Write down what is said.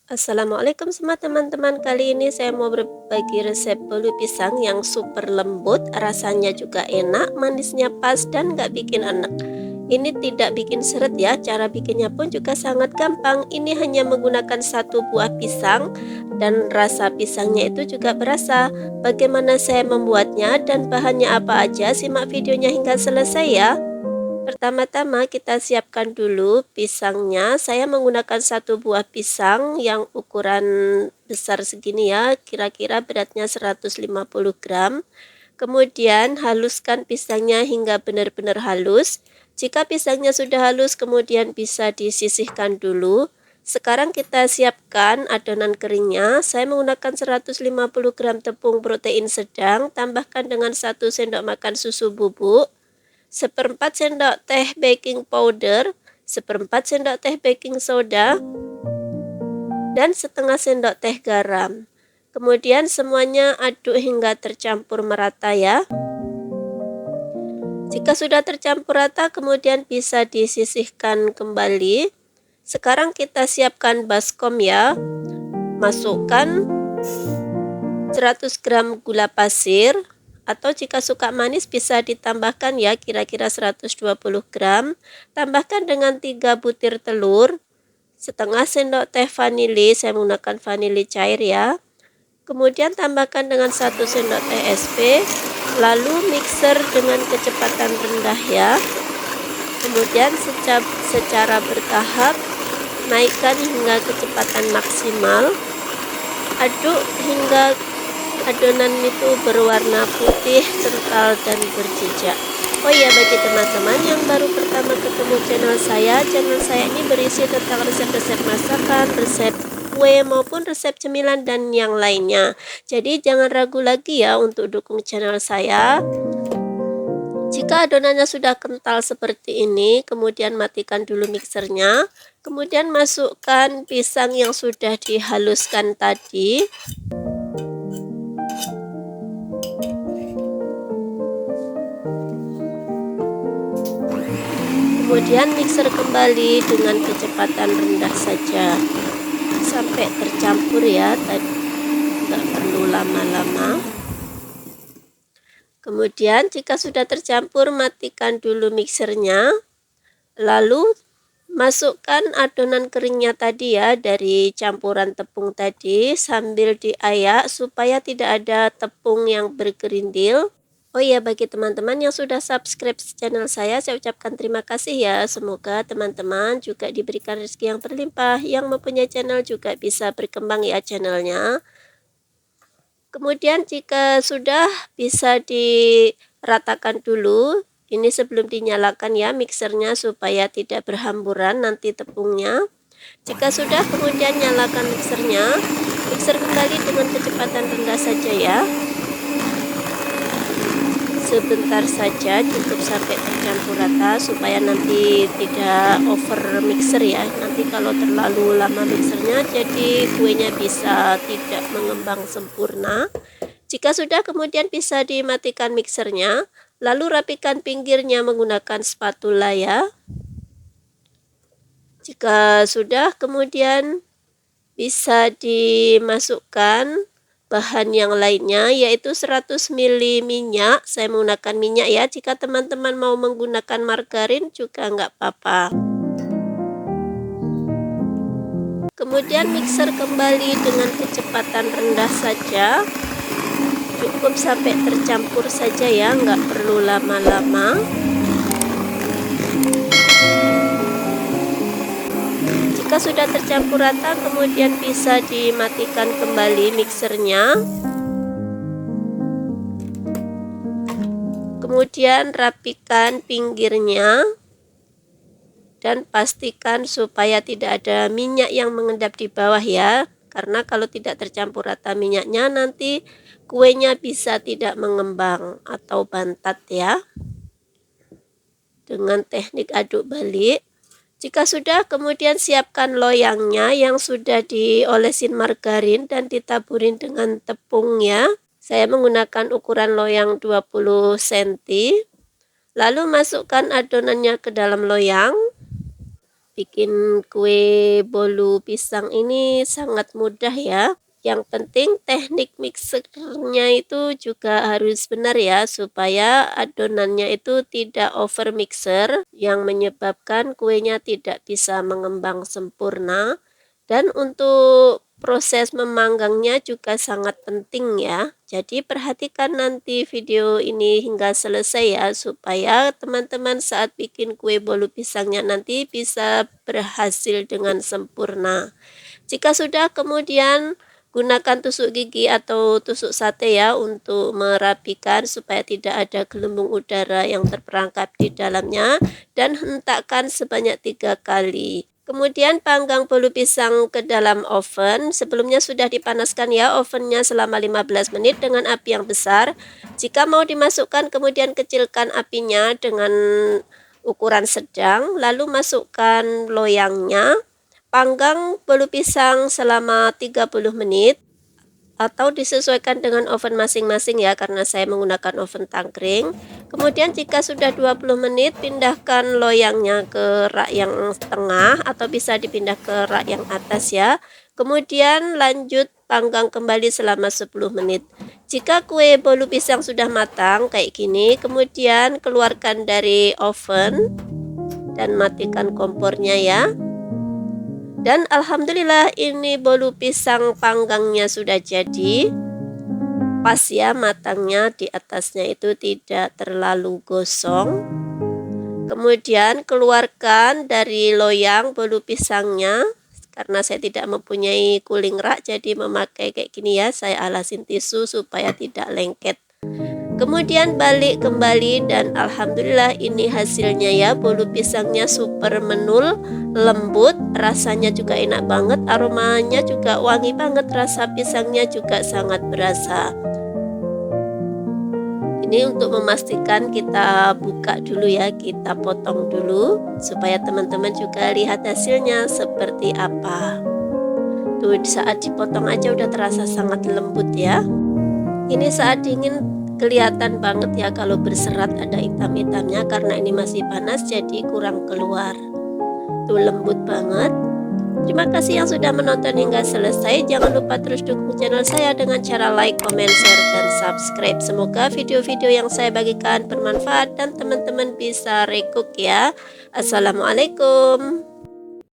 Assalamualaikum semua teman-teman. Kali ini saya mau berbagi resep bolu pisang yang super lembut, rasanya juga enak, manisnya pas dan nggak bikin enek. Ini tidak bikin seret ya, cara bikinnya pun juga sangat gampang. Ini hanya menggunakan satu buah pisang dan rasa pisangnya itu juga berasa. Bagaimana saya membuatnya dan bahannya apa aja, simak videonya hingga selesai ya. Pertama-tama kita siapkan dulu pisangnya. Saya menggunakan satu buah pisang yang ukuran besar segini ya, kira-kira beratnya 150 gram. Kemudian haluskan pisangnya hingga benar-benar halus. Jika pisangnya sudah halus, kemudian bisa disisihkan dulu. Sekarang kita siapkan adonan keringnya. Saya menggunakan 150 gram tepung protein sedang, tambahkan dengan 1 sendok makan susu bubuk, seperempat sendok teh baking powder, seperempat sendok teh baking soda, dan setengah sendok teh garam. Kemudian semuanya aduk hingga tercampur merata ya. Jika sudah tercampur rata, kemudian bisa disisihkan kembali. Sekarang kita siapkan baskom ya. Masukkan 100 gram gula pasir, atau jika suka manis bisa ditambahkan ya, kira-kira 120 gram. Tambahkan dengan 3 butir telur, setengah sendok teh vanili, saya menggunakan vanili cair ya. Kemudian tambahkan dengan 1 sendok teh SP, lalu mixer dengan kecepatan rendah ya. Kemudian secara bertahap naikkan hingga kecepatan maksimal. Aduk hingga adonan itu berwarna putih, kental, dan berjejak. Oh iya, bagi teman-teman yang baru pertama ketemu channel saya ini berisi tentang resep-resep masakan, resep kue maupun resep cemilan dan yang lainnya. Jadi jangan ragu lagi ya untuk dukung channel saya. Jika adonannya sudah kental seperti ini, kemudian matikan dulu mixernya. Kemudian masukkan pisang yang sudah dihaluskan tadi. Kemudian mixer kembali dengan kecepatan rendah saja sampai tercampur ya, tidak perlu lama-lama. Kemudian jika sudah tercampur, matikan dulu mixernya, lalu masukkan adonan keringnya tadi ya dari campuran tepung tadi sambil diayak supaya tidak ada tepung yang bergerindil. Oh iya, bagi teman-teman yang sudah subscribe channel saya ucapkan terima kasih ya. Semoga teman-teman juga diberikan rezeki yang berlimpah. Yang mempunyai channel juga bisa berkembang ya channelnya. Kemudian jika sudah, bisa diratakan dulu. Ini sebelum dinyalakan ya mixernya supaya tidak berhamburan nanti tepungnya. Jika sudah, kemudian nyalakan mixernya. Mixer kembali dengan kecepatan rendah saja ya. Sebentar saja, cukup sampai tercampur rata supaya nanti tidak over mixer ya. Nanti kalau terlalu lama mixernya, jadi kuenya bisa tidak mengembang sempurna. Jika sudah, kemudian bisa dimatikan mixernya, lalu rapikan pinggirnya menggunakan spatula ya. Jika sudah, kemudian bisa dimasukkan bahan yang lainnya, yaitu 100 ml minyak. Saya menggunakan minyak ya. Jika teman-teman mau menggunakan margarin juga nggak apa-apa. Kemudian mixer kembali dengan kecepatan rendah saja. Cukup sampai tercampur saja ya, nggak perlu lama-lama. Jika sudah tercampur rata, kemudian bisa dimatikan kembali mixernya. Kemudian rapikan pinggirnya dan pastikan supaya tidak ada minyak yang mengendap di bawah ya. Karena kalau tidak tercampur rata minyaknya, nanti kuenya bisa tidak mengembang atau bantat ya. Dengan teknik aduk balik. Jika sudah, kemudian siapkan loyangnya yang sudah diolesin margarin dan ditaburin dengan tepung ya. Saya menggunakan ukuran loyang 20 cm. Lalu masukkan adonannya ke dalam loyang. bikin kue bolu pisang ini sangat mudah ya. Yang penting teknik mixernya itu juga harus benar ya, supaya adonannya itu tidak over mixer yang menyebabkan kuenya tidak bisa mengembang sempurna. Dan untuk proses memanggangnya juga sangat penting ya. Jadi perhatikan nanti video ini hingga selesai ya, supaya teman-teman saat bikin kue bolu pisangnya nanti bisa berhasil dengan sempurna. Jika sudah, kemudian gunakan tusuk gigi atau tusuk sate ya untuk merapikan supaya tidak ada gelembung udara yang terperangkap di dalamnya, dan hentakkan sebanyak 3 kali. Kemudian panggang bolu pisang ke dalam oven. Sebelumnya sudah dipanaskan ya ovennya selama 15 menit dengan api yang besar. Jika mau dimasukkan, kemudian kecilkan apinya dengan ukuran sedang, lalu masukkan loyangnya. Panggang bolu pisang selama 30 menit atau disesuaikan dengan oven masing-masing ya, karena saya menggunakan oven tangkring. Kemudian jika sudah 20 menit, pindahkan loyangnya ke rak yang tengah atau bisa dipindah ke rak yang atas ya. Kemudian lanjut panggang kembali selama 10 menit. Jika kue bolu pisang sudah matang kayak gini, kemudian keluarkan dari oven dan matikan kompornya ya. Dan alhamdulillah ini bolu pisang panggangnya sudah jadi. Pas ya matangnya, di atasnya itu tidak terlalu gosong. Kemudian keluarkan dari loyang bolu pisangnya. Karena saya tidak mempunyai cooling rack, jadi memakai kayak gini ya. Saya alasin tisu supaya tidak lengket. Kemudian balik kembali dan alhamdulillah ini hasilnya ya. Bolu pisangnya super menul, lembut, rasanya juga enak banget, aromanya juga wangi banget, rasa pisangnya juga sangat berasa. Ini untuk memastikan kita buka dulu ya, kita potong dulu supaya teman-teman juga lihat hasilnya seperti apa. Tuh saat dipotong aja udah terasa sangat lembut ya. Ini saat dingin kelihatan banget ya kalau berserat ada hitam-hitamnya, karena ini masih panas jadi kurang keluar. Tuh lembut banget. Terima kasih yang sudah menonton hingga selesai. Jangan lupa terus dukung channel saya dengan cara like, comment, share, dan subscribe. Semoga video-video yang saya bagikan bermanfaat dan teman-teman bisa recook ya. Assalamualaikum.